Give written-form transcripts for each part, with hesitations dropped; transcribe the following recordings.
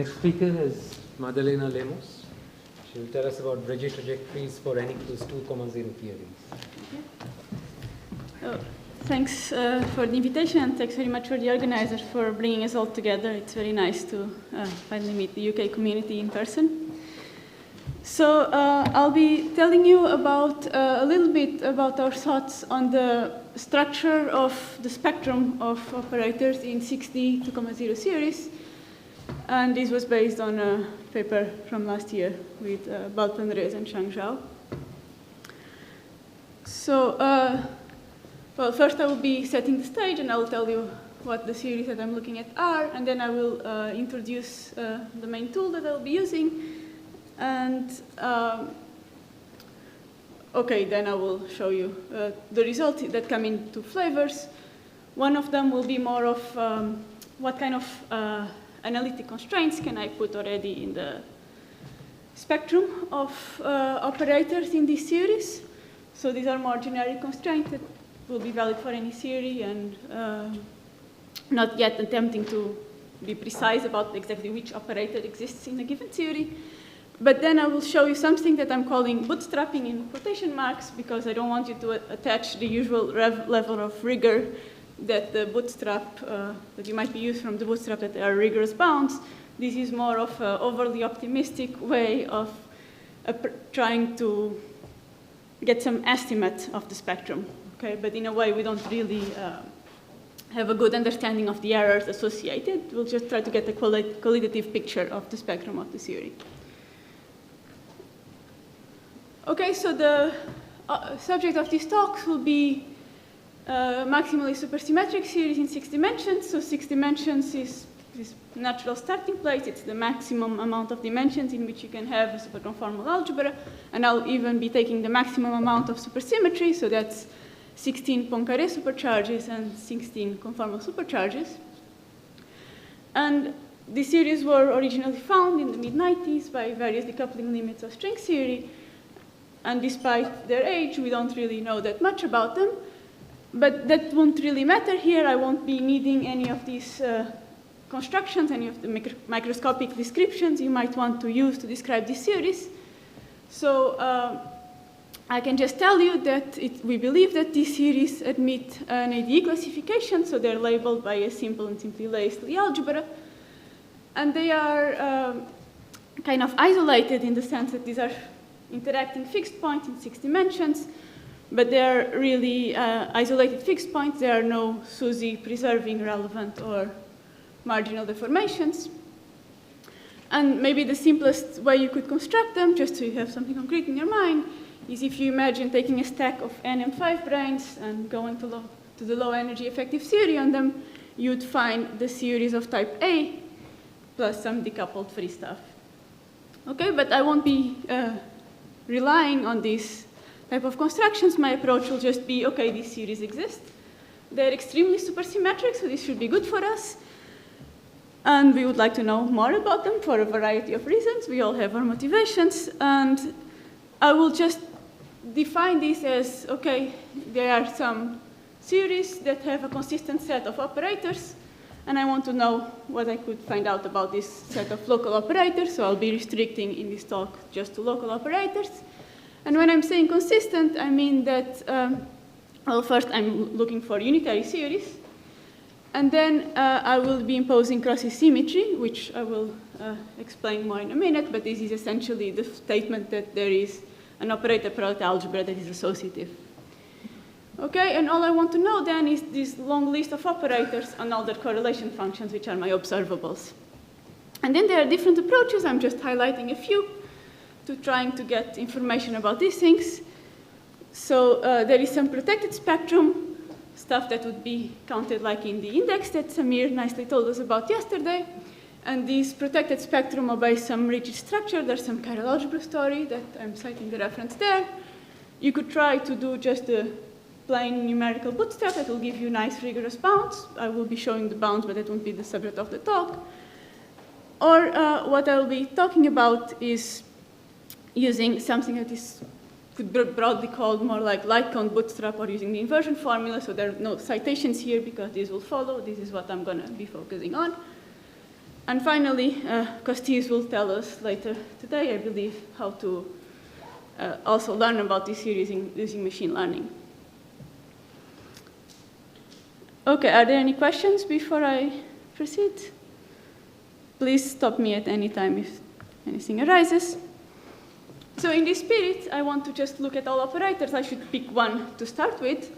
Next speaker is Madalena Lemos. She will tell us about Regge trajectories for n equals 2, 0 theories. Thanks for the invitation, and thanks very much for the organizers for bringing us all together. It's very nice to finally meet the UK community in person. So I'll be telling you about a little bit about our thoughts on the structure of the spectrum of operators in 6D 2,0 series. And this was based on a paper from last year with Baltan-Rez and Shang Zhao. So, well, first I will be setting the stage, and I will tell you what the series that I'm looking at are, and then I will introduce the main tool that I'll be using. And, okay, then I will show you the results that come in two flavors. One of them will be more of what kind of analytic constraints can I put already in the spectrum of operators in this series. So these are more generic constraints that will be valid for any theory, and not yet attempting to be precise about exactly which operator exists in a given theory. But then I will show you something that I'm calling bootstrapping in quotation marks, because I don't want you to attach the usual level of rigor that the bootstrap, that you might be used from the bootstrap, that there are rigorous bounds. This is more of an overly optimistic way of trying to get some estimate of the spectrum, okay? But in a way, we don't really have a good understanding of the errors associated. We'll just try to get a qualitative picture of the spectrum of the theory. Okay, so the subject of these talks will be maximally supersymmetric series in 6 dimensions. So 6 dimensions is this natural starting place. It's the maximum amount of dimensions in which you can have a superconformal algebra. And I'll even be taking the maximum amount of supersymmetry. So that's 16 Poincaré supercharges and 16 conformal supercharges. And these series were originally found in the mid-90s by various decoupling limits of string theory. And despite their age, we don't really know that much about them. But that won't really matter here. I won't be needing any of these constructions, any of the microscopic descriptions you might want to use to describe this series. So I can just tell you that we believe that these series admit an ADE classification, so they're labeled by a simple and simply laced Lie algebra. And they are kind of isolated in the sense that these are interacting fixed points in 6 dimensions. But they're really isolated fixed points. There are no SUSY preserving relevant or marginal deformations. And maybe the simplest way you could construct them, just so you have something concrete in your mind, is if you imagine taking a stack of n and 5 branes and going to the low energy effective theory on them, you'd find the series of type A plus some decoupled free stuff. Okay, but I won't be relying on this type of constructions. My approach will just be, okay, these series exist. They're extremely supersymmetric, so this should be good for us. And we would like to know more about them for a variety of reasons. We all have our motivations. And I will just define this as, okay, there are some series that have a consistent set of operators, and I want to know what I could find out about this set of local operators, so I'll be restricting in this talk just to local operators. And when I'm saying consistent, I mean that, well, first I'm looking for unitary series. And then I will be imposing crosses symmetry, which I will explain more in a minute. But this is essentially the statement that there is an operator product algebra that is associative. Okay, and all I want to know then is this long list of operators and all their correlation functions, which are my observables. And then there are different approaches. I'm just highlighting a few to trying to get information about these things. So there is some protected spectrum, stuff that would be counted like in the index that Samir nicely told us about yesterday. And this protected spectrum obeys some rigid structure. There's some chiral algebra story that I'm citing the reference there. You could try to do just a plain numerical bootstrap that will give you nice rigorous bounds. I will be showing the bounds, but that won't be the subject of the talk. Or what I'll be talking about is using something that could be broadly called more like light cone bootstrap, or using the inversion formula. So there are no citations here because these will follow. This is what I'm going to be focusing on. And finally, Costis will tell us later today, I believe, how to also learn about this series using machine learning. Okay, are there any questions before I proceed? Please stop me at any time if anything arises. So in this spirit, I want to just look at all operators. I should pick one to start with.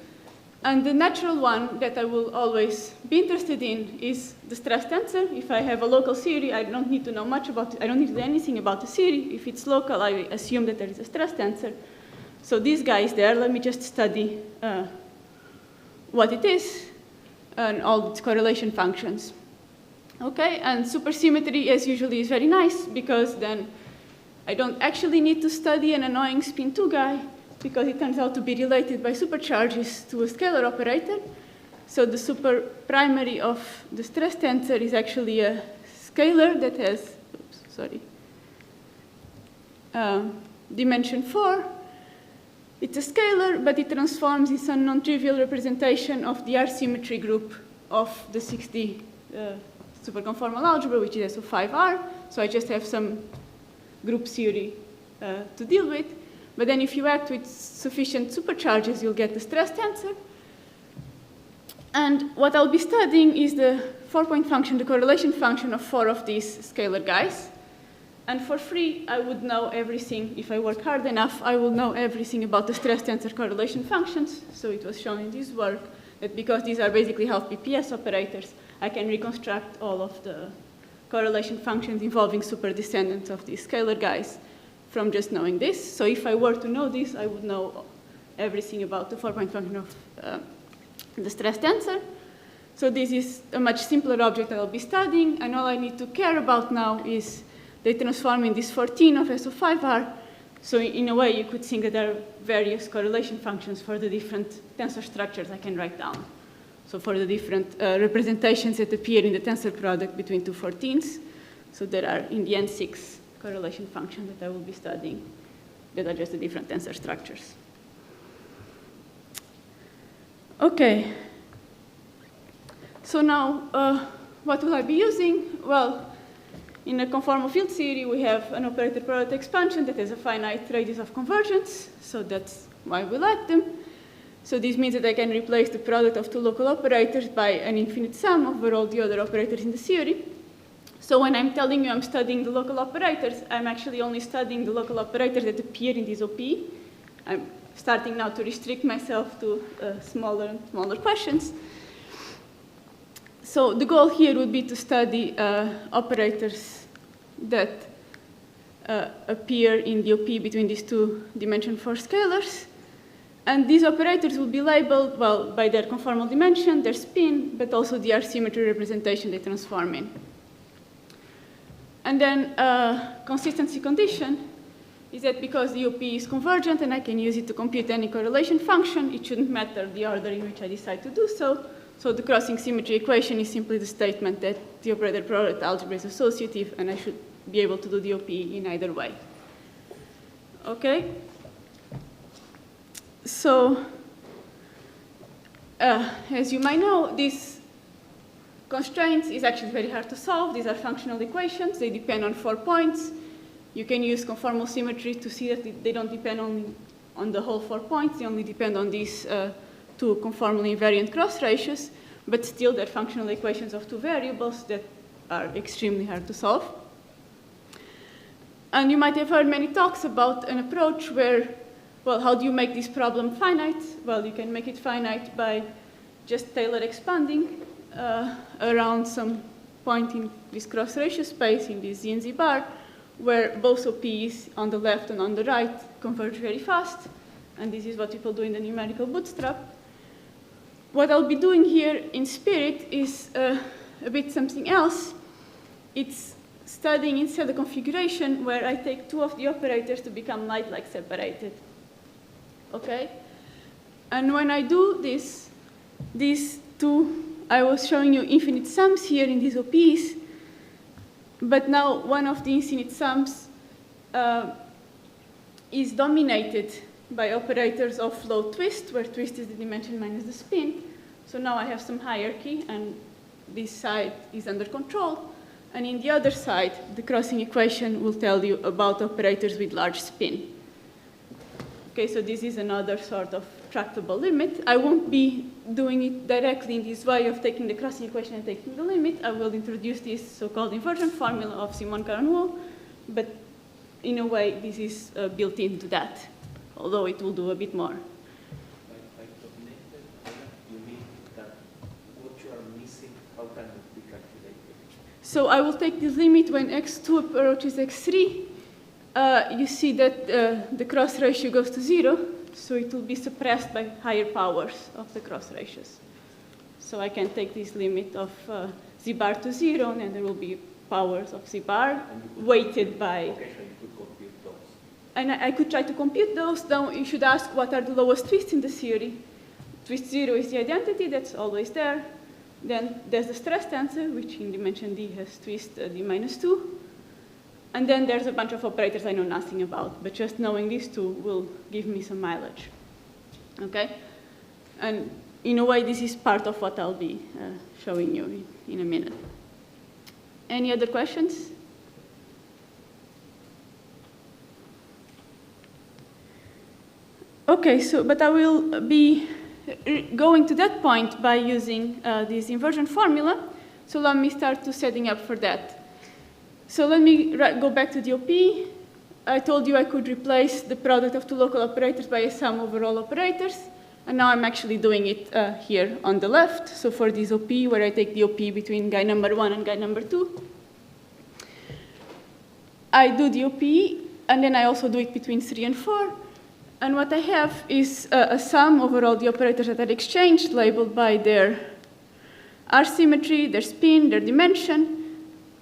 And the natural one that I will always be interested in is the stress tensor. If I have a local series, I don't need to know much about it. I don't need to know anything about the series. If it's local, I assume that there is a stress tensor. So this guy is there. Let me just study what it is and all its correlation functions. Okay, and supersymmetry, as usually, is very nice because then I don't actually need to study an annoying spin 2 guy, because it turns out to be related by supercharges to a scalar operator. So the super primary of the stress tensor is actually a scalar that has, dimension 4. It's a scalar, but it transforms in some non-trivial representation of the R-symmetry group of the 6D superconformal algebra, which is SO5R. So I just have some group theory to deal with. But then if you act with sufficient supercharges, you'll get the stress tensor. And what I'll be studying is the 4-point function, the correlation function of 4 of these scalar guys. And for free, I would know everything. If I work hard enough, I will know everything about the stress tensor correlation functions. So it was shown in this work that because these are basically half PPS operators, I can reconstruct all of the correlation functions involving superdescendants of these scalar guys from just knowing this. So if I were to know this, I would know everything about the 4-point function of the stress tensor. So this is a much simpler object that I'll be studying, and all I need to care about now is they transform in this 14 of SO5R. So in a way, you could think that there are various correlation functions for the different tensor structures I can write down. So for the different representations that appear in the tensor product between two 14s. So there are, in the end, 6 correlation functions that I will be studying that are just the different tensor structures. Okay. So now, what will I be using? Well, in a conformal field theory, we have an operator product expansion that has a finite radius of convergence. So that's why we like them. So this means that I can replace the product of two local operators by an infinite sum over all the other operators in the theory. So when I'm telling you I'm studying the local operators, I'm actually only studying the local operators that appear in this OP. I'm starting now to restrict myself to smaller and smaller questions. So the goal here would be to study operators that appear in the OP between these two dimension 4 scalars. And these operators will be labeled, well, by their conformal dimension, their spin, but also the R-symmetry representation they transform in. And then consistency condition is that because the OP is convergent and I can use it to compute any correlation function, it shouldn't matter the order in which I decide to do so. So the crossing symmetry equation is simply the statement that the operator product algebra is associative and I should be able to do the OP in either way. Okay? So, as you might know, this constraints is actually very hard to solve. These are functional equations. They depend on 4 points. You can use conformal symmetry to see that they don't depend only on the whole 4 points. They only depend on these two conformally invariant cross ratios. But still, they're functional equations of two variables that are extremely hard to solve. And you might have heard many talks about an approach where, well, how do you make this problem finite? Well, you can make it finite by just Taylor expanding around some point in this cross ratio space, in this Z and Z bar, where both OPs on the left and on the right converge very fast. And this is what people do in the numerical bootstrap. What I'll be doing here in Spirit is a bit something else. It's studying instead a configuration where I take two of the operators to become light-like separated. Okay? And when I do this, these two, I was showing you infinite sums here in these OPs, but now one of the infinite sums is dominated by operators of flow twist, where twist is the dimension minus the spin. So now I have some hierarchy, and this side is under control. And in the other side, the crossing equation will tell you about operators with large spin. Okay, so this is another sort of tractable limit. I won't be doing it directly in this way of taking the crossing equation and taking the limit. I will introduce this so-called inversion formula of Simon-Caron-Wall, but in a way, this is built into that, although it will do a bit more. By dominated, you mean that what you are missing, how can it be calculated? So I will take this limit when x2 approaches x3. You see that the cross ratio goes to 0, so it will be suppressed by higher powers of the cross ratios. So I can take this limit of z bar to 0, and there will be powers of z bar weighted by... Okay, so you could compute those. And I could try to compute those. Now you should ask what are the lowest twists in the theory. Twist 0 is the identity, that's always there. Then there's the stress tensor, which in dimension d has twist d minus 2. And then there's a bunch of operators I know nothing about, but just knowing these two will give me some mileage. Okay? And in a way, this is part of what I'll be showing you in a minute. Any other questions? Okay, so, but I will be going to that point by using this inversion formula. So let me start to setting up for that. So let me go back to the OP. I told you I could replace the product of two local operators by a sum over all operators. And now I'm actually doing it here on the left. So for this OP, where I take the OP between guy number 1 and guy number 2, I do the OP, and then I also do it between 3 and 4. And what I have is a sum over all the operators that are exchanged, labeled by their R symmetry, their spin, their dimension,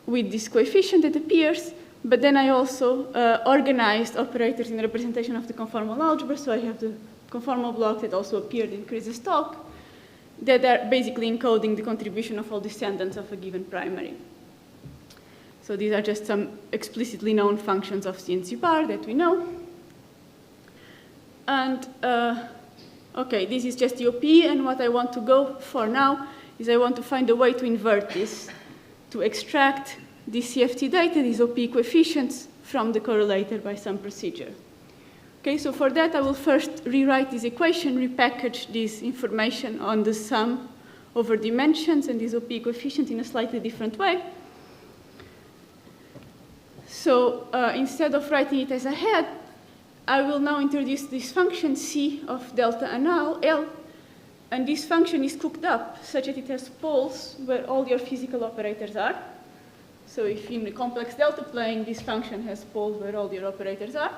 with this coefficient that appears. But then I also organized operators in the representation of the conformal algebra. So I have the conformal block that also appeared in Chris's talk, that are basically encoding the contribution of all descendants of a given primary. So these are just some explicitly known functions of C and C bar that we know. And okay, this is just the OP, and what I want to go for now is I want to find a way to invert this, to extract the CFT data, these OP coefficients, from the correlator by some procedure. Okay, so for that I will first rewrite this equation, repackage this information on the sum over dimensions and this OP coefficient in a slightly different way. So instead of writing it as a head, I will now introduce this function C of delta and L, and this function is cooked up such that it has poles where all your physical operators are. So if in the complex delta plane, this function has poles where all your operators are,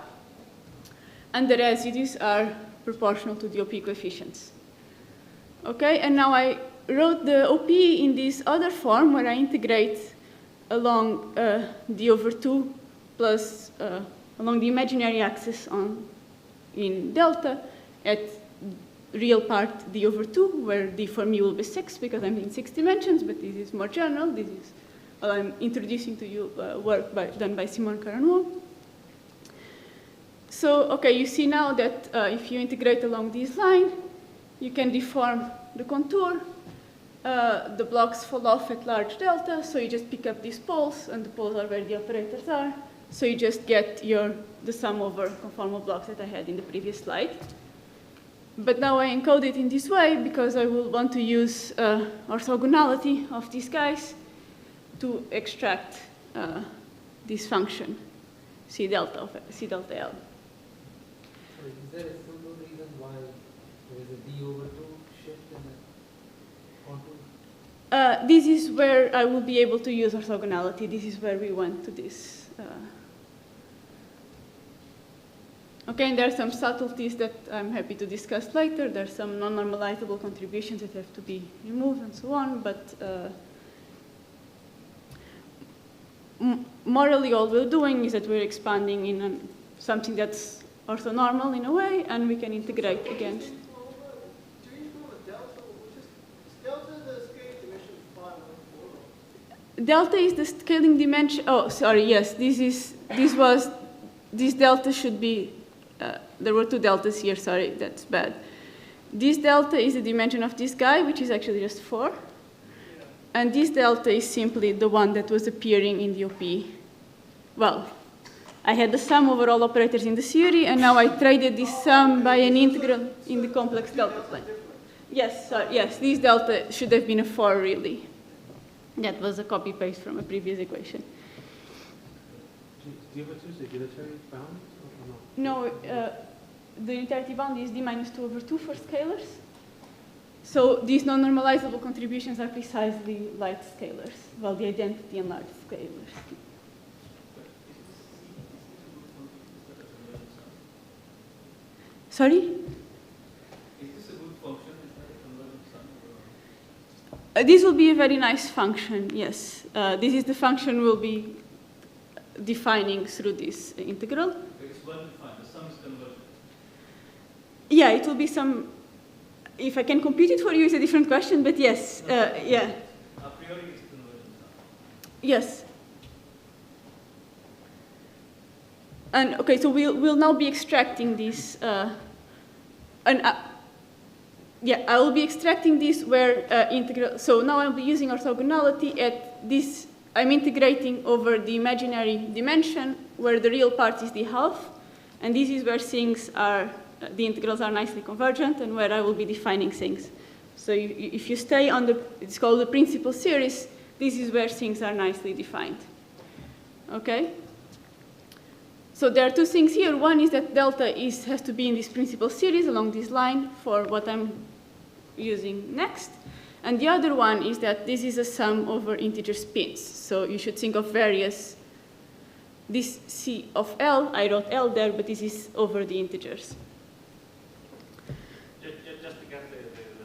and the residues are proportional to the OP coefficients. Okay, and now I wrote the OP in this other form where I integrate along d over 2 plus along the imaginary axis in delta at real part d over 2, where d for me will be 6 because I'm in 6 dimensions, but this is more general. This is, well, I'm introducing to you work done by Simon-Caron-Wall. So, okay, you see now that if you integrate along this line, you can deform the contour. The blocks fall off at large delta, so you just pick up these poles, and the poles are where the operators are. So you just get the sum over conformal blocks that I had in the previous slide. But now I encode it in this way because I will want to use orthogonality of these guys to extract this function, C delta L. So is there a simple reason why there is a d over 2 shift in the contour? This is where I will be able to use orthogonality. This is where we went to this. Okay, and there are some subtleties that I'm happy to discuss later. There are some non-normalizable contributions that have to be removed and so on, but morally all we're doing is that we're expanding in something that's orthonormal in a way, and we can integrate against. Delta is the scaling dimension. Oh, sorry, yes, this delta should be, there were two deltas here, sorry, that's bad. This delta is the dimension of this guy, which is actually just 4. And this delta is simply the one that was appearing in the OP. Well, I had the sum over all operators in the theory, and now I traded this sum by an integral in the complex delta plane. Yes, yes, this delta should have been a 4, really. That was a copy-paste from a previous equation. Do you have a unitary bound or not? No, the iterative bound is d minus 2 over 2 for scalars. So these non-normalizable contributions are precisely light scalars, well, the identity and large scalars. Sorry? Is this a good function? Is that a convergent sum? This will be a very nice function, yes. This is the function we'll be defining through this integral. It's well defined. The sum is convergent. Yeah, it will be some. If I can compute it for you is a different question, but yes, yeah. A priori, it's a convergent sum. Yes. And okay, so we'll now be extracting this. Yeah, I will be extracting this where integral. So now I'll be using orthogonality at this. I'm integrating over the imaginary dimension where the real part is the half, and this is where things are. The integrals are nicely convergent, and where I will be defining things. So if you stay on the, it's called the principal series. This is where things are nicely defined. Okay. So there are two things here. One is that delta has to be in this principal series along this line for what I'm using next. And the other one is that this is a sum over integer spins. So you should think of various, this C of L, I wrote L there, but this is over the integers. Just to get the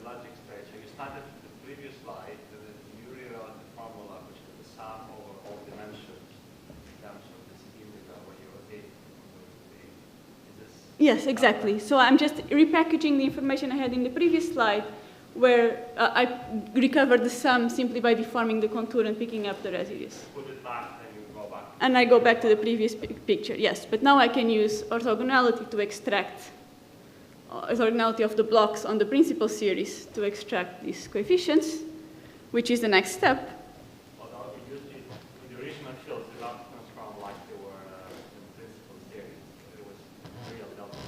logic straight, so you started with the previous slide, and then you rewrote the formula, which is the sum over all dimensions in terms of this integral where you rotate. Yes, exactly. So I'm just repackaging the information I had in the previous slide, where I recovered the sum simply by deforming the contour and picking up the residues. Put it back, then you go back. And I go back to the previous picture, yes. But now I can use orthogonality to extract orthogonality of the blocks on the principal series to extract these coefficients, which is the next step. Although you used it in the original fields, the outcomes from like they were in the principal series, it was real delta.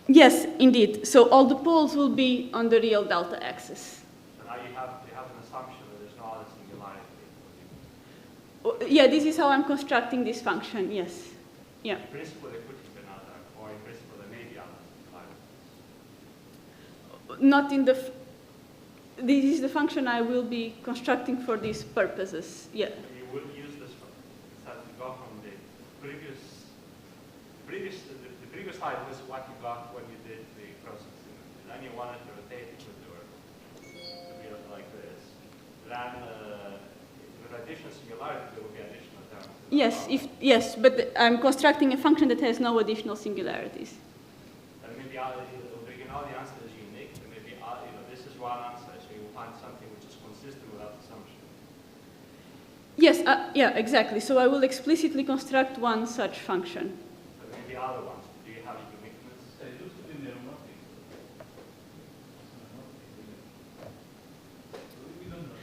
Yes, indeed. So all the poles will be on the real delta axis. So now you have an assumption that there's no other singularity. Yeah, this is how I'm constructing this function, yes. Yeah. In principle, there could be another, or in principle, there may be other singularities. Not in the. This is the function I will be constructing for these purposes. Yeah. You will use this to go from the previous slide was what you got when you did the processing. And then you wanted to rotate it with to be like this. Then with additional singularity, there will be additional terms. Yes, but I'm constructing a function that has no additional singularities. And maybe original the answer is unique. And maybe this is one answer, so you will find something which is consistent with that assumption. Yes, yeah, exactly. So I will explicitly construct one such function. But maybe other ones. Do you have a uniqueness? It used to be neuromatic. We don't know.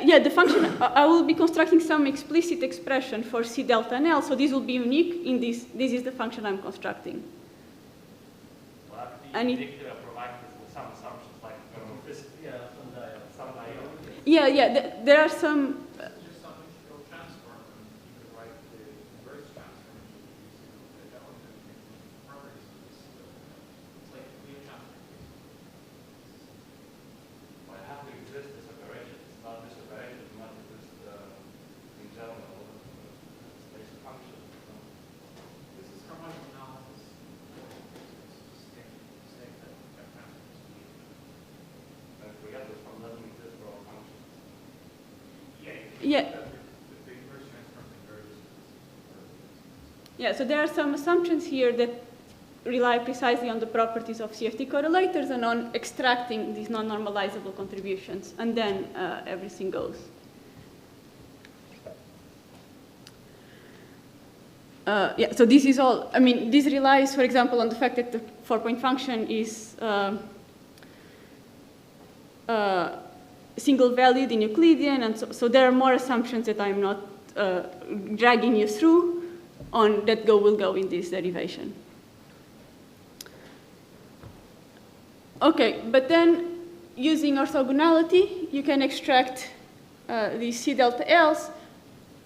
Yeah, the function, I will be constructing some explicit expression for C delta and L, so this will be unique in this. This is the function I'm constructing. Well, And you provide with some assumptions like normophysics. Yeah, some diode. Some diode. Yeah, there are some. Just some integral transform, and you could write the inverse transform using the element properties of this. It's like Fourier transform. Well, I have to exist this operation. It's not this operation, it's not exist in general. It's a function. This is harmonic analysis. It's just saying that transforms to be. And forget this one doesn't exist for all functions. Yeah. The inverse transform converges. Yeah, so there are some assumptions here that rely precisely on the properties of CFT correlators and on extracting these non-normalizable contributions, and then everything goes. Yeah, so this is all, I mean, this relies, for example, on the fact that the 4-point function is single-valued in Euclidean, and so there are more assumptions that I'm not dragging you through on that will go in this derivation. Okay, but then using orthogonality, you can extract these C delta L's,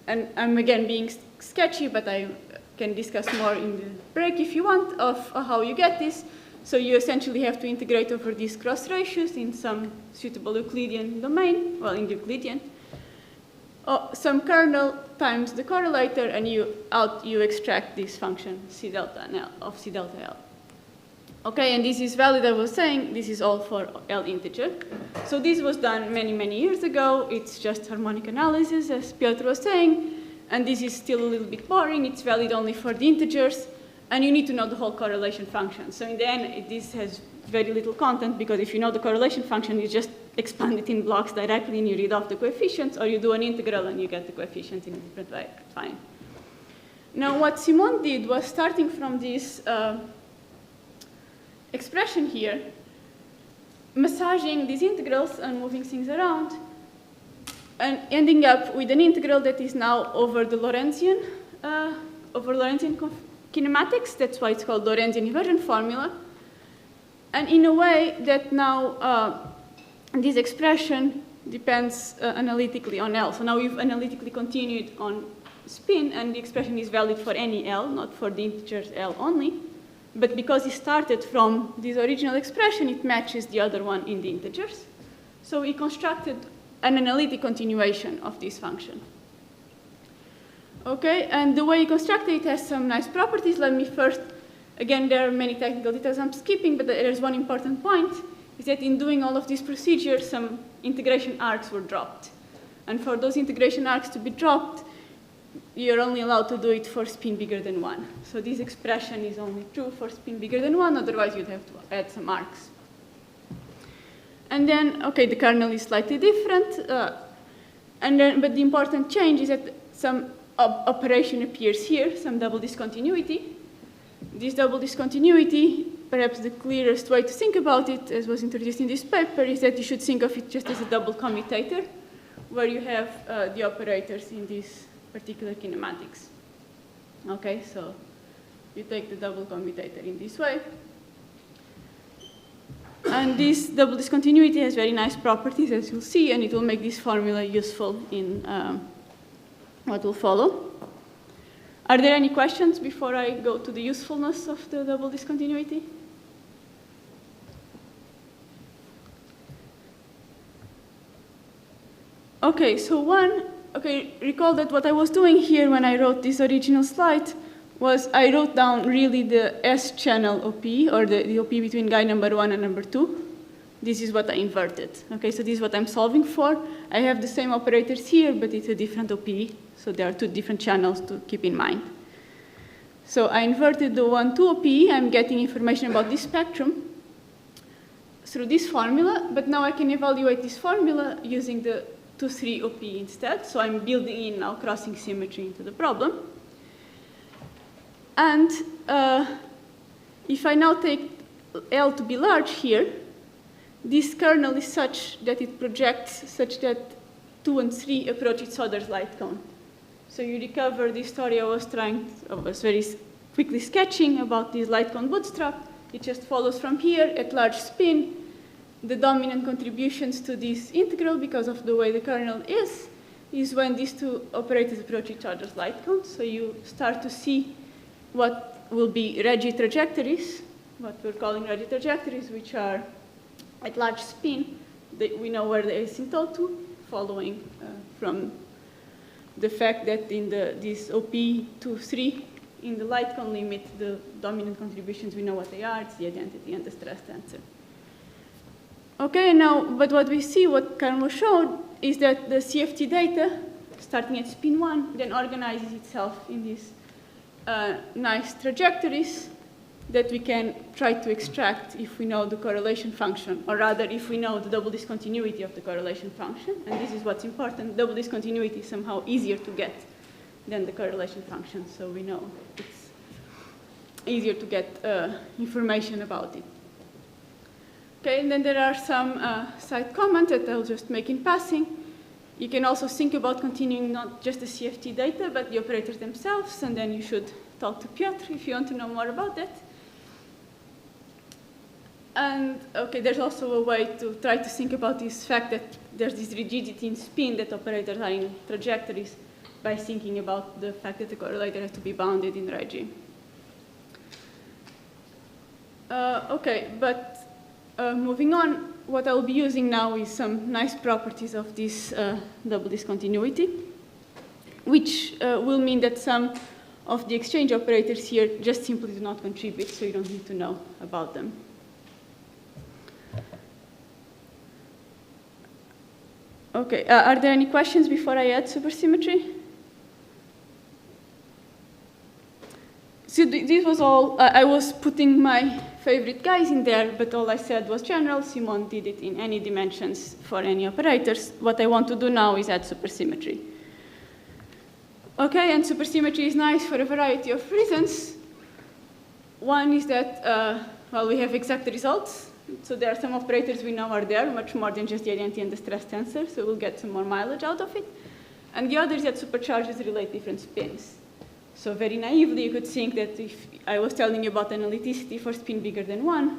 and I'm again being sketchy, but I can discuss more in the break if you want of how you get this. So you essentially have to integrate over these cross ratios in some suitable Euclidean domain, well, in Euclidean. Some kernel times the correlator, and you extract this function C delta L of C delta L. Okay, and this is valid, I was saying, this is all for L integer. So this was done many, many years ago. It's just harmonic analysis, as Piotr was saying, and this is still a little bit boring. It's valid only for the integers, and you need to know the whole correlation function. So in the end, this has very little content, because if you know the correlation function, you just expand it in blocks directly and you read off the coefficients, or you do an integral and you get the coefficients in a different way. Fine. Now, what Simon did was, starting from this expression here, massaging these integrals and moving things around, and ending up with an integral that is now over the Lorentzian, kinematics. That's why it's called Lorentzian inversion formula. And in a way that now this expression depends analytically on L. So now we've analytically continued on spin, and the expression is valid for any L, not for the integers L only. But because it started from this original expression, it matches the other one in the integers. So we constructed an analytic continuation of this function. Okay, and the way you construct it has some nice properties. Let me first, again, there are many technical details I'm skipping, but there's one important point, is that in doing all of these procedures, some integration arcs were dropped. And for those integration arcs to be dropped, you're only allowed to do it for spin bigger than 1. So this expression is only true for spin bigger than 1, otherwise you'd have to add some arcs. And then, okay, the kernel is slightly different, but the important change is that some operation appears here, some double discontinuity. This double discontinuity, perhaps the clearest way to think about it, as was introduced in this paper, is that you should think of it just as a double commutator, where you have the operators in this particular kinematics. Okay, so you take the double commutator in this way. And this double discontinuity has very nice properties, as you'll see, and it will make this formula useful in what will follow. Are there any questions before I go to the usefulness of the double discontinuity? Okay, so recall that what I was doing here when I wrote this original slide was I wrote down really the S-channel OP, or the OP between guy number 1 and number 2. This is what I inverted. Okay, so this is what I'm solving for. I have the same operators here, but it's a different OP, so there are two different channels to keep in mind. So I inverted the 1-2 OP. I'm getting information about this spectrum through this formula, but now I can evaluate this formula using the 2-3 OP instead. So I'm building in now crossing symmetry into the problem. And if I now take L to be large here, this kernel is such that it projects such that 2 and 3 approach each other's light cone. So you recover the story I was very quickly sketching about this light cone bootstrap. It just follows from here at large spin. The dominant contributions to this integral, because of the way the kernel is when these two operators approach each other's light cones. So you start to see what will be Regge trajectories, what we're calling Regge trajectories, which are at large spin. We know where they asymptote to, following from the fact that in this OP2-3, in the light cone limit, the dominant contributions, we know what they are. It's the identity and the stress tensor. Okay, now, but what we see, what Carmo showed, is that the CFT data, starting at spin 1, then organizes itself in these nice trajectories that we can try to extract if we know the correlation function, or rather if we know the double discontinuity of the correlation function. And this is what's important. Double discontinuity is somehow easier to get than the correlation function, so we know it's easier to get information about it. Okay, and then there are some side comments that I'll just make in passing. You can also think about continuing not just the CFT data, but the operators themselves, and then you should talk to Piotr if you want to know more about that. And okay, there's also a way to try to think about this fact that there's this rigidity in spin that operators are in trajectories by thinking about the fact that the correlator has to be bounded in Regge. Okay, but moving on, what I'll be using now is some nice properties of this double discontinuity, which will mean that some of the exchange operators here just simply do not contribute, so you don't need to know about them. Okay, are there any questions before I add supersymmetry? So this was all, I was putting my favorite guys in there, but all I said was general. Simon did it in any dimensions for any operators. What I want to do now is add supersymmetry. Okay, and supersymmetry is nice for a variety of reasons. One is that, well, we have exact results. So there are some operators we know are there, much more than just the identity and the stress tensor, so we'll get some more mileage out of it. And the other is that supercharges relate different spins. So very naively, you could think that if I was telling you about analyticity for spin bigger than 1,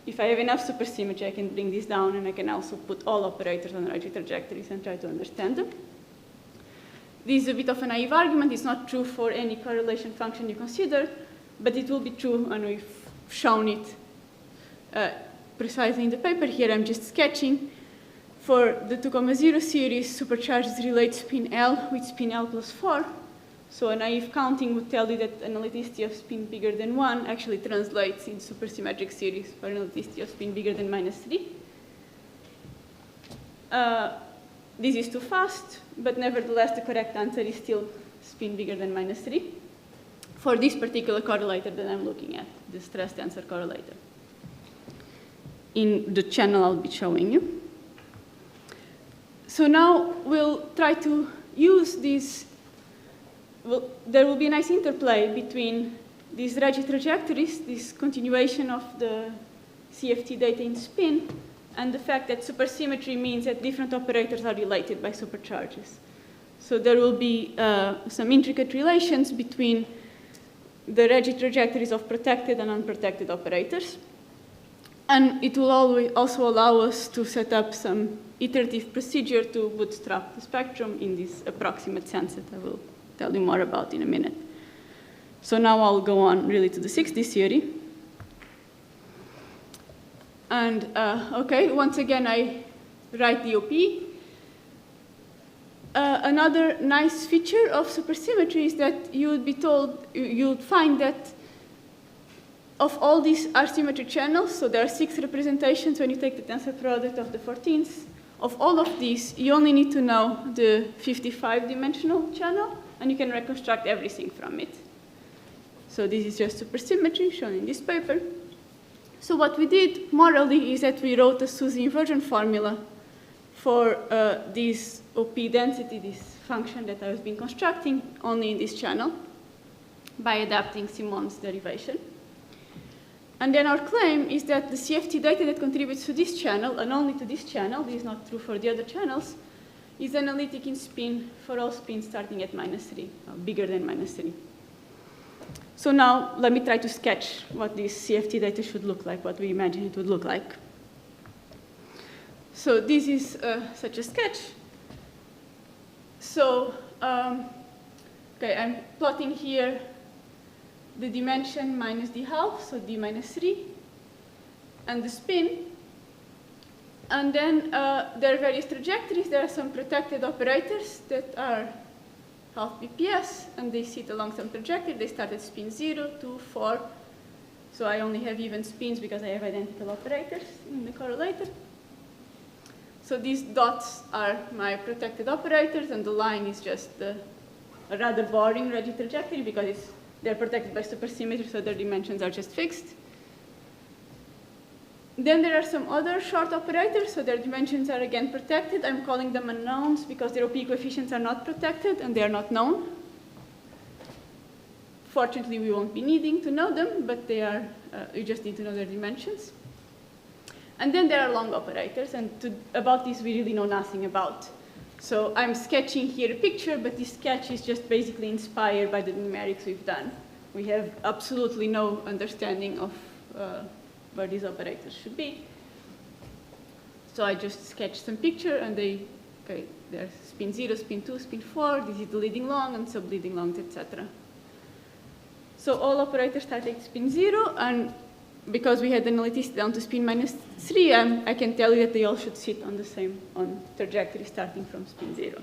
if I have enough supersymmetry, I can bring this down, and I can also put all operators on Regge trajectories and try to understand them. This is a bit of a naive argument. It's not true for any correlation function you consider, but it will be true, and we've shown it precisely in the paper. Here I'm just sketching. For the 2,0 series, supercharges relate spin L with spin L plus 4. So a naive counting would tell you that analyticity of spin bigger than 1 actually translates in supersymmetric series for analyticity of spin bigger than -3. This is too fast, but nevertheless the correct answer is still spin bigger than -3 for this particular correlator that I'm looking at, the stress tensor correlator. In the channel I'll be showing you. So now we'll try to use these. Well, there will be a nice interplay between these Regge trajectories, this continuation of the CFT data in spin, and the fact that supersymmetry means that different operators are related by supercharges. So there will be some intricate relations between the Regge trajectories of protected and unprotected operators. And it will also allow us to set up some iterative procedure to bootstrap the spectrum in this approximate sense that I will tell you more about in a minute. So now I'll go on really to the 6D theory. And okay, once again, I write the OP. Another nice feature of supersymmetry is that you would be told, you'd find that of all these R-symmetry channels, so there are 6 representations when you take the tensor product of the 14th. Of all of these, you only need to know the 55-dimensional channel, and you can reconstruct everything from it. So this is just supersymmetry shown in this paper. So what we did morally is that we wrote a SUSY inversion formula for this OP density, this function that I was been constructing only in this channel by adapting Simon's derivation. And then our claim is that the CFT data that contributes to this channel, and only to this channel, this is not true for the other channels, is analytic in spin for all spins starting at -3, or bigger than -3. So now let me try to sketch what this CFT data should look like, what we imagine it would look like. So this is such a sketch. So, okay, I'm plotting here the dimension minus the half, so d minus 3, and the spin. And then there are various trajectories. There are some protected operators that are half BPS, and they sit along some trajectory. They start at spin 0, 2, 4. So I only have even spins because I have identical operators in the correlator. So these dots are my protected operators, and the line is just a rather boring Regge trajectory because they're protected by supersymmetry, so their dimensions are just fixed. Then there are some other short operators, so their dimensions are again protected. I'm calling them unknowns because their OP coefficients are not protected and they are not known. Fortunately, we won't be needing to know them, but they are, you just need to know their dimensions. And then there are long operators, and about this we really know nothing about. So I'm sketching here a picture, but this sketch is just basically inspired by the numerics we've done. We have absolutely no understanding of where these operators should be. So I just sketched some picture, and there's spin 0, spin 2, spin 4. This is the leading long and sub-leading longs, etc. So all operators start at spin 0, and because we had the nullity down to spin -3, I can tell you that they all should sit on the same trajectory starting from spin 0.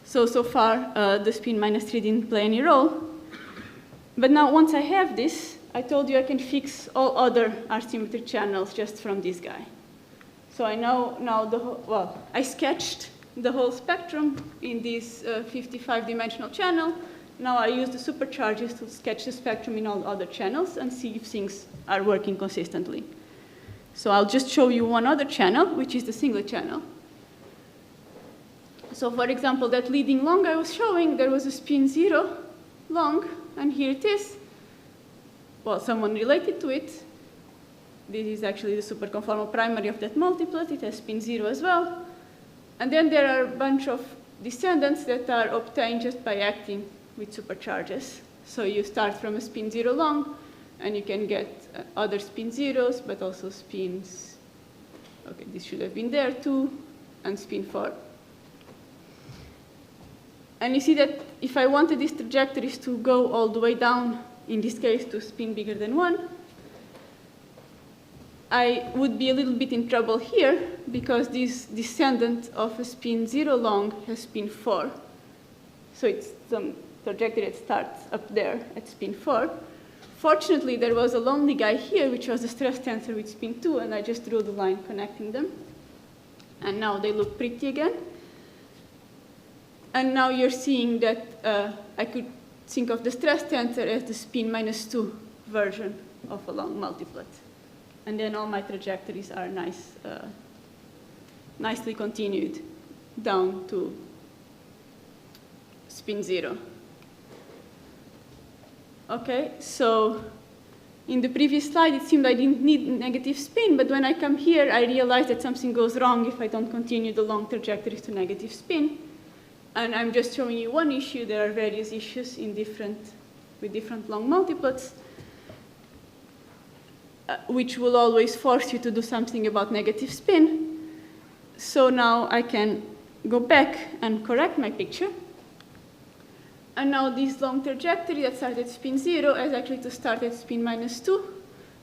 So far, the spin -3 didn't play any role. But now, once I have this, I told you I can fix all other R-symmetry channels just from this guy. So I know now I sketched the whole spectrum in this 55-dimensional channel. Now I use the supercharges to sketch the spectrum in all other channels and see if things are working consistently. So I'll just show you one other channel, which is the singlet channel. So for example, that leading long I was showing, there was a spin 0 long, and here it is. Well, someone related to it. This is actually the superconformal primary of that multiplet. It has spin 0 as well. And then there are a bunch of descendants that are obtained just by acting with supercharges. So you start from a spin 0 long, and you can get other spin 0s, but also spins, okay, this should have been there too, and spin 4. And you see that if I wanted these trajectories to go all the way down, in this case to spin bigger than 1, I would be a little bit in trouble here, because this descendant of a spin 0 long has spin 4. So it's some trajectory that starts up there at spin 4. Fortunately, there was a lonely guy here, which was a stress tensor with spin 2, and I just drew the line connecting them. And now they look pretty again. And now you're seeing that I could think of the stress tensor as the spin -2 version of a long multiplet. And then all my trajectories are nicely continued down to spin 0. Okay, so in the previous slide, it seemed I didn't need negative spin, but when I come here, I realize that something goes wrong if I don't continue the long trajectories to negative spin. And I'm just showing you one issue. There are various issues with different long multiplets, which will always force you to do something about negative spin. So now I can go back and correct my picture. And now this long trajectory that started at spin 0 is actually to start at spin -2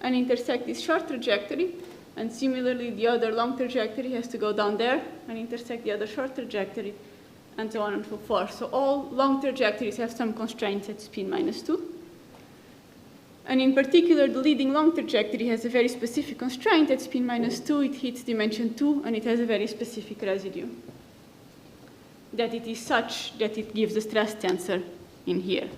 and intersect this short trajectory. And similarly, the other long trajectory has to go down there and intersect the other short trajectory, and so on and so forth. So all long trajectories have some constraints at spin -2. And in particular, the leading long trajectory has a very specific constraint. At spin -2, it hits dimension 2, and it has a very specific residue. That it is such that it gives the stress tensor in here.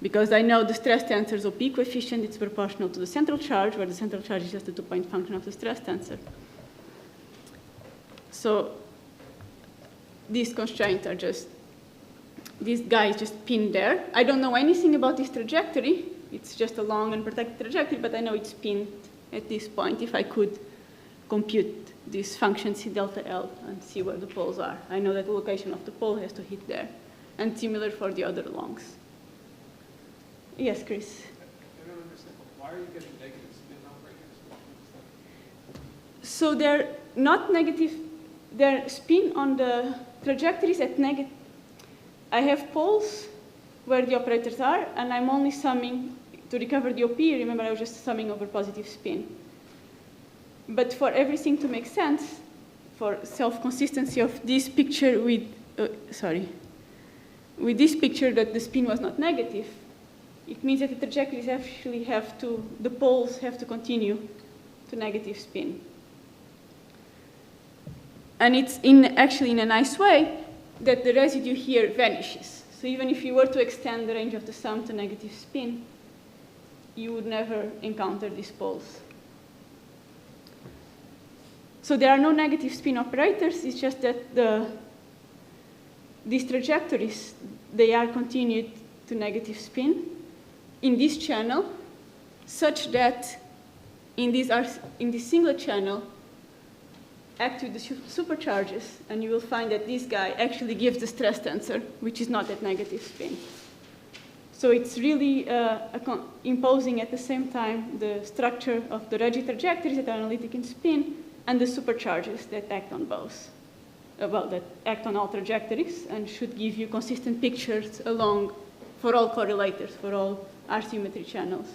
Because I know the stress tensor's OP coefficient, it's proportional to the central charge, where the central charge is just a 2-point function of the stress tensor. So these constraints are just, this guy is just pinned there. I don't know anything about this trajectory. It's just a long and protected trajectory, but I know it's pinned at this point if I could compute this function C delta L and see where the poles are. I know that the location of the pole has to hit there. And similar for the other longs. Yes, Chris? I don't understand. Why are you getting negative spin operators? So they're not negative. Their spin on the trajectories at negative. I have poles where the operators are, and I'm only summing to recover the OP. Remember, I was just summing over positive spin. But for everything to make sense, for self-consistency of this picture with this picture that the spin was not negative, it means that the trajectories actually the poles have to continue to negative spin. And it's actually in a nice way that the residue here vanishes. So even if you were to extend the range of the sum to negative spin, you would never encounter these poles. So there are no negative spin operators. It's just that these trajectories, they are continued to negative spin in this channel, such that in this single channel act with the supercharges, and you will find that this guy actually gives the stress tensor, which is not at negative spin. So it's really imposing at the same time the structure of the Regge trajectories that are analytic in spin and the supercharges that act on both, that act on all trajectories and should give you consistent pictures along for all correlators, for all R-symmetry channels.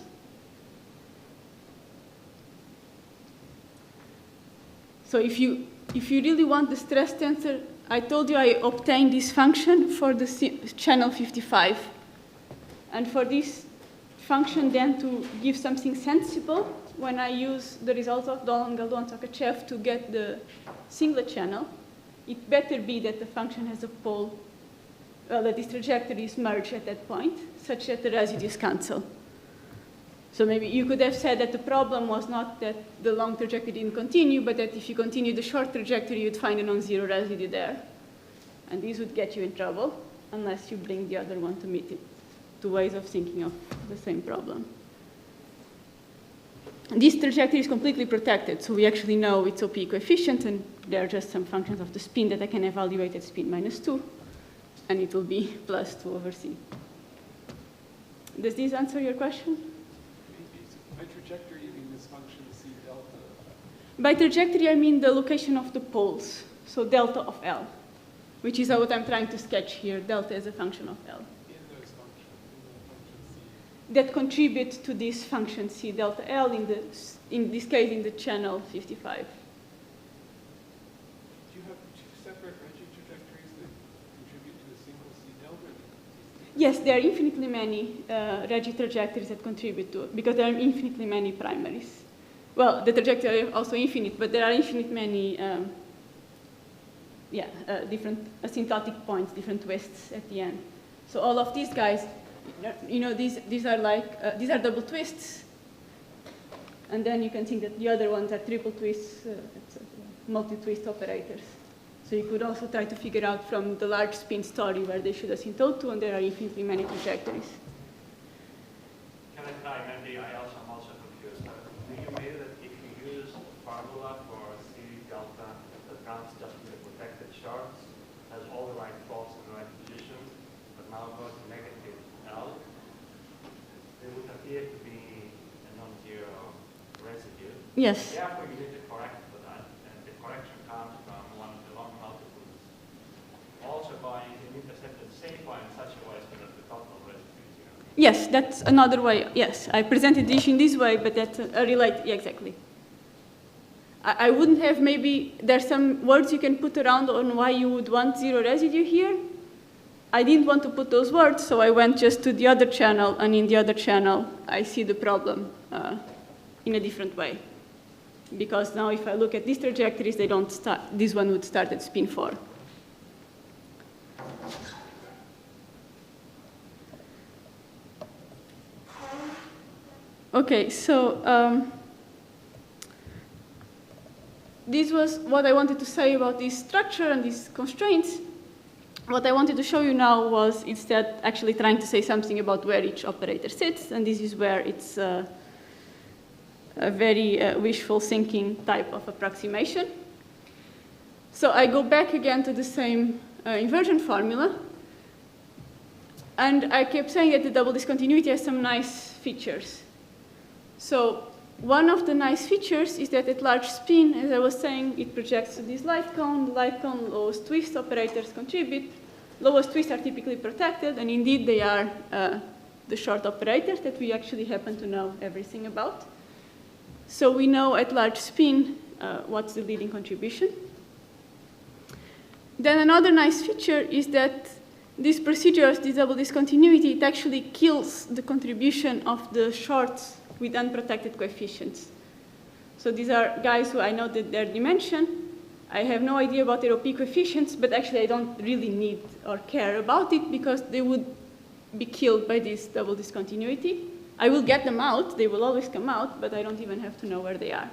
So if you really want the stress tensor, I told you I obtained this function for the channel 55. And for this function then to give something sensible, when I use the results of Dolan, Galdon, Takachev to get the singlet channel, it better be that the function has a pole, that these trajectories merge at that point, such that the residues cancel. So maybe you could have said that the problem was not that the long trajectory didn't continue, but that if you continue the short trajectory, you'd find a non-zero residue there. And this would get you in trouble, unless you bring the other one to meet it. Two ways of thinking of the same problem. This trajectory is completely protected, so we actually know its OP coefficient, and there are just some functions of the spin that I can evaluate at spin -2, and it will be +2/c. Does this answer your question? By trajectory, you mean this function C delta? By trajectory, I mean the location of the poles, so delta of L, which is what I'm trying to sketch here, delta as a function of L. That contribute to this function C delta L, in this case in the channel 55. Do you have two separate Regge trajectories that contribute to a single C delta? Yes, there are infinitely many Regge trajectories that contribute to it, because there are infinitely many primaries. Well, the trajectory are also infinite, but there are infinite many different asymptotic points, different twists at the end. So all of these guys, you know, these are like, these are double twists. And then you can think that the other ones are triple twists, multi-twist operators. So you could also try to figure out from the large spin story where they should asymptote to, and there are infinitely many trajectories. Can I try, Mandy? I'm also confused. Do you mean that if you use a formula for C delta that counts just in the protected shards, has all the right faults in the right position, but now goes to negative L, there would appear to be a non-zero residue. Yes. Therefore, you need to correct for that, and the correction comes from one of the long multiples. Also by intercept at the same point in such a way so that the total residue is zero. Yes, that's another way. Yes, I presented the issue in this way, but that's related. Yeah, exactly. I wouldn't have, maybe there's some words you can put around on why you would want zero residue here. I didn't want to put those words, so I went just to the other channel, and in the other channel, I see the problem in a different way. Because now if I look at these trajectories, they don't start, this one would start at spin 4. Okay, so this was what I wanted to say about this structure and these constraints. What I wanted to show you now was instead actually trying to say something about where each operator sits, and this is where it's a very wishful thinking type of approximation. So I go back again to the same inversion formula, and I kept saying that the double discontinuity has some nice features. So one of the nice features is that at large spin, as I was saying, it projects to this light cone. The light cone lowest twist operators contribute. Lowest twists are typically protected, and indeed they are the short operators that we actually happen to know everything about. So we know at large spin what's the leading contribution. Then another nice feature is that this procedure, this double discontinuity, it actually kills the contribution of the shorts with unprotected coefficients. So these are guys who I know that their dimension. I have no idea about their OP coefficients, but actually I don't really need or care about it because they would be killed by this double discontinuity. I will get them out, they will always come out, but I don't even have to know where they are.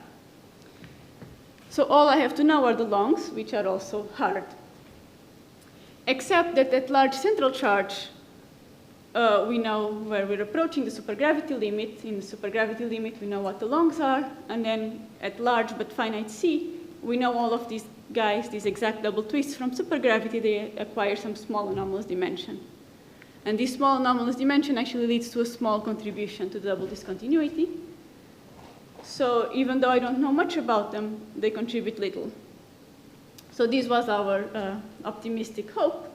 So all I have to know are the longs, which are also hard. Except that at large central charge, we know where we're approaching the supergravity limit. In the supergravity limit, we know what the longs are. And then at large but finite C, we know all of these guys, these exact double twists from supergravity, they acquire some small anomalous dimension. And this small anomalous dimension actually leads to a small contribution to the double discontinuity. So even though I don't know much about them, they contribute little. So this was our optimistic hope.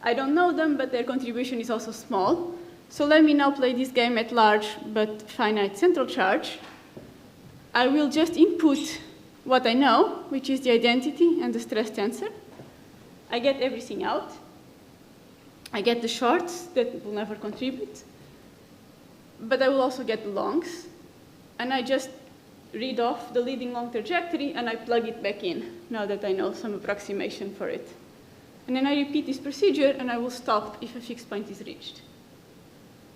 I don't know them, but their contribution is also small. So let me now play this game at large but finite central charge. I will just input what I know, which is the identity and the stress tensor. I get everything out. I get the shorts that will never contribute. But I will also get the longs. And I just read off the leading long trajectory, and I plug it back in, now that I know some approximation for it. And then I repeat this procedure, and I will stop if a fixed point is reached.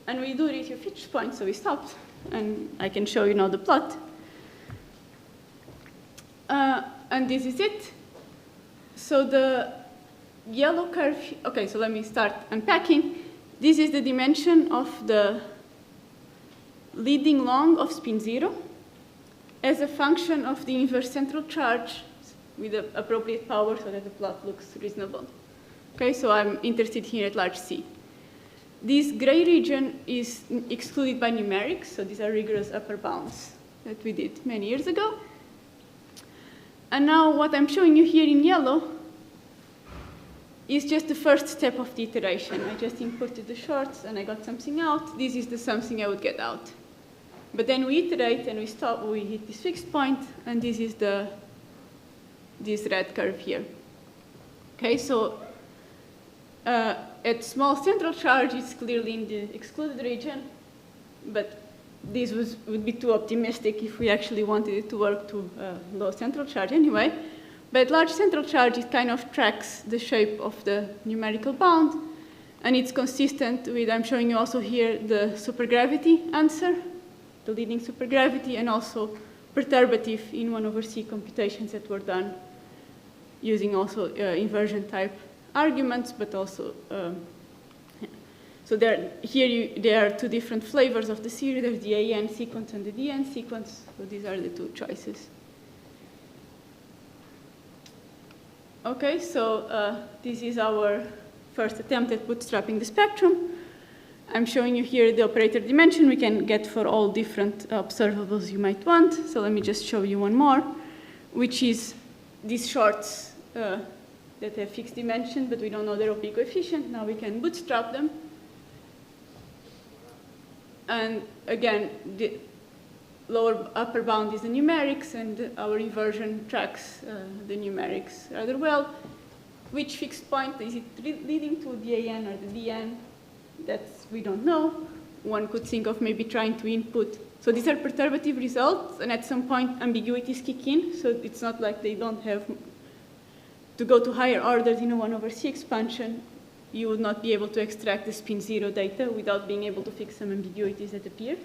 And we do reach a fixed point, so we stopped. And I can show you now the plot. And this is it. So the yellow curve, okay, so let me start unpacking. This is the dimension of the leading long of spin 0 as a function of the inverse central charge with the appropriate power so that the plot looks reasonable. Okay, so I'm interested here at large C. This gray region is excluded by numerics, so these are rigorous upper bounds that we did many years ago. And now what I'm showing you here in yellow is just the first step of the iteration. I just inputted the shorts and I got something out. This is the something I would get out. But then we iterate and we stop, we hit this fixed point, and this is this red curve here. Okay, so at small central charge, it's clearly in the excluded region, but this would be too optimistic if we actually wanted it to work to low central charge anyway. But at large central charge, it kind of tracks the shape of the numerical bound, and it's consistent with, I'm showing you also here, the supergravity answer, the leading supergravity, and also perturbative in 1/c computations that were done using also inversion type arguments, but also, so there are two different flavors of the series. There's the AN sequence and the DN sequence, so these are the two choices. Okay, so this is our first attempt at bootstrapping the spectrum. I'm showing you here the operator dimension we can get for all different observables you might want. So let me just show you one more, which is these shorts that have fixed dimension, but we don't know their OP coefficient. Now we can bootstrap them. And again, the lower upper bound is the numerics, and our inversion tracks the numerics rather well. Which fixed point is it leading to, the AN or the DN? We don't know. One could think of maybe trying to input. So these are perturbative results, and at some point ambiguities kick in, so it's not like they don't have to go to higher orders in a 1/c expansion. You would not be able to extract the spin 0 data without being able to fix some ambiguities that appear.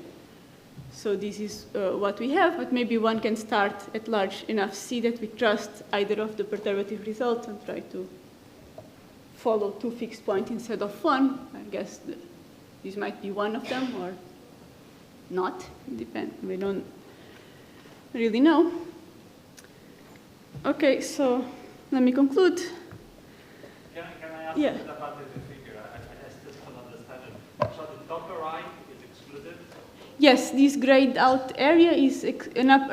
So this is what we have, but maybe one can start at large enough C that we trust either of the perturbative results and try to follow two fixed points instead of one. I guess this might be one of them or not. We don't really know. Okay, so let me conclude. Can I ask Yeah. about the figure? I still don't understand it. So the top right is excluded? Yes, this grayed out area is a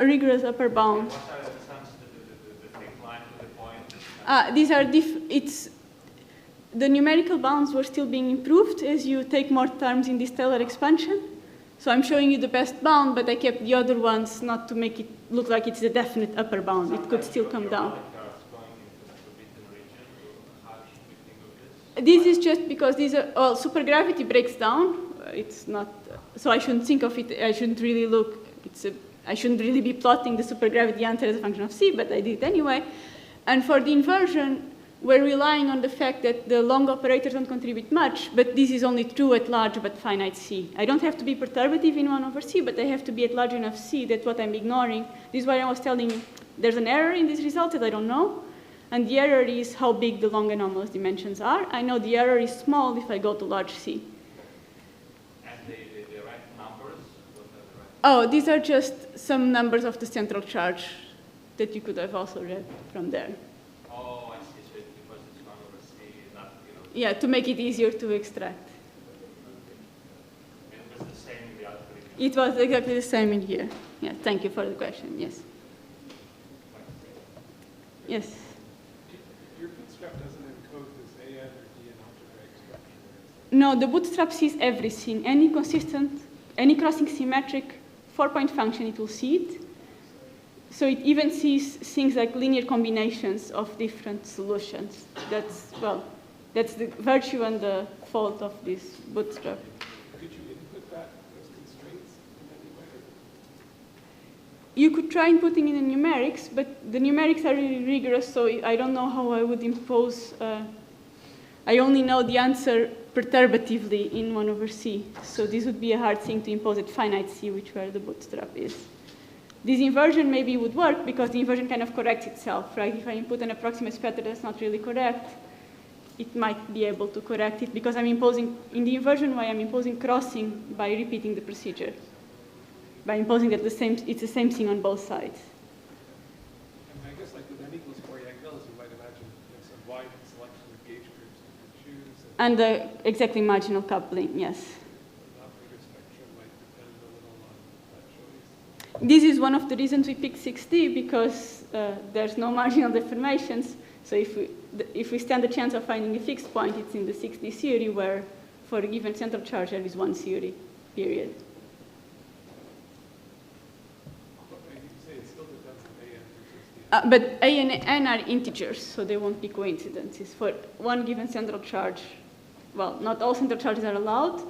rigorous upper bound. What are the sums, the thick line to the point? These are the numerical bounds were still being improved as you take more terms in this stellar expansion. So I'm showing you the best bound, but I kept the other ones not to make it look like it's a definite upper bound. It could still come down. This is just because these are, well, supergravity breaks down. It's not, so I shouldn't think of it, I shouldn't really look, I shouldn't really be plotting the supergravity answer as a function of C, but I did it anyway. And for the inversion, we're relying on the fact that the long operators don't contribute much, but this is only true at large but finite C. I don't have to be perturbative in 1/c, but I have to be at large enough C that what I'm ignoring. This is why I was telling you there's an error in this result that I don't know. And the error is how big the long anomalous dimensions are. I know the error is small if I go to large C. Oh, these are just some numbers of the central charge that you could have also read from there. Oh, I see. So because it's 1 over c, not, you know. Yeah, to make it easier to extract. And it was the same in the other three. It was exactly the same in here. Yeah, thank you for the question. Yes. Yes. Your bootstrap doesn't encode this AN or DN algebraic structure. No, the bootstrap sees everything. Any consistent, any crossing symmetric 4-point function, it will see it. So it even sees things like linear combinations of different solutions. That's, well, that's the virtue and the fault of this bootstrap. Could you input those constraints in any way? You could try inputting in the numerics, but the numerics are really rigorous, so I don't know how I would impose. I only know the answer perturbatively in 1 over c. So this would be a hard thing to impose at finite c, which where the bootstrap is. This inversion maybe would work because the inversion kind of corrects itself, right? If I input an approximate pattern that's not really correct, it might be able to correct it because I'm imposing, in the inversion way, I'm imposing crossing by repeating the procedure, by imposing that it's the same thing on both sides. And I guess like with n equals 4 angles, you might imagine there's a wide selection of gauge groups you could choose. And the exactly marginal coupling, yes. The operator spectrum might depend a little on that choice. This is one of the reasons we picked 6D because there's no marginal deformations. So if we stand a chance of finding a fixed point, it's in the 6D theory where for a given central charge there is one theory, period. But you say it still depends on AN versus DN. But A and N are integers, so they won't be coincidences. For one given central charge, well, not all central charges are allowed.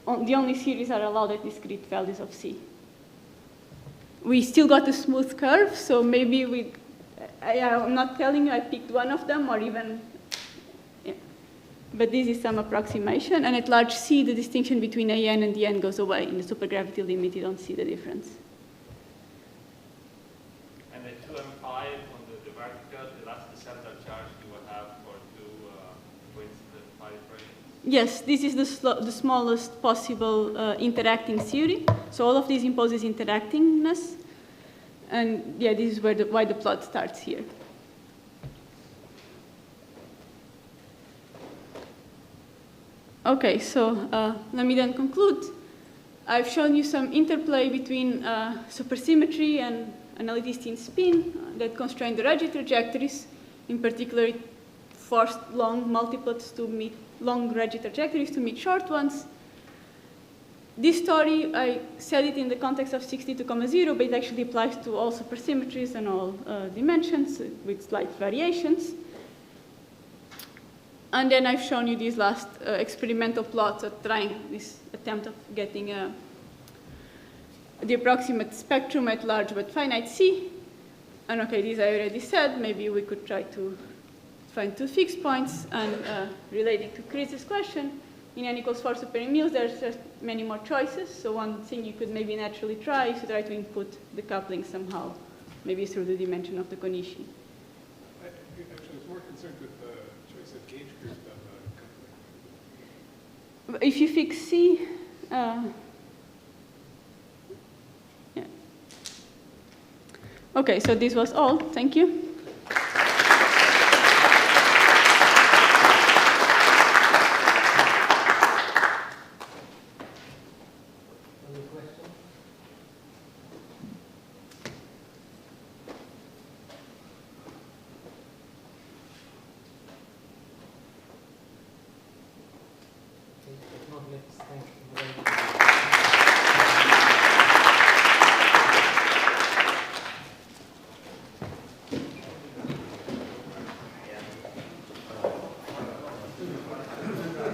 The only series are allowed at discrete values of C. We still got a smooth curve, so maybe I'm not telling you I picked one of them or even, yeah. But this is some approximation. And at large C, the distinction between AN and DN goes away. In the supergravity limit, you don't see the difference. And the 2m5 on the vertical, that's the central charge you will have for two coincident pi fractions? Yes, this is the smallest possible interacting theory. So all of these imposes interactingness. And yeah, this is why the plot starts here. Okay, so let me then conclude. I've shown you some interplay between supersymmetry and analyticity spin that constrain the Regge trajectories. In particular, it forced long multiplets to meet long Regge trajectories to meet short ones. This story, I said it in the context of 62,0, but it actually applies to all supersymmetries and all dimensions with slight variations. And then I've shown you these last experimental plots of trying this attempt of getting the approximate spectrum at large but finite C. And okay, these I already said. Maybe we could try to find two fixed points. And relating to Chris's question, in n equals 4 supermills, there's just many more choices. So one thing you could maybe naturally try is to try to input the coupling somehow, maybe through the dimension of the Konishi. Actually, I was more concerned with the choice of gauge group than the coupling. If you fix C, yeah. Okay, so this was all. Thank you.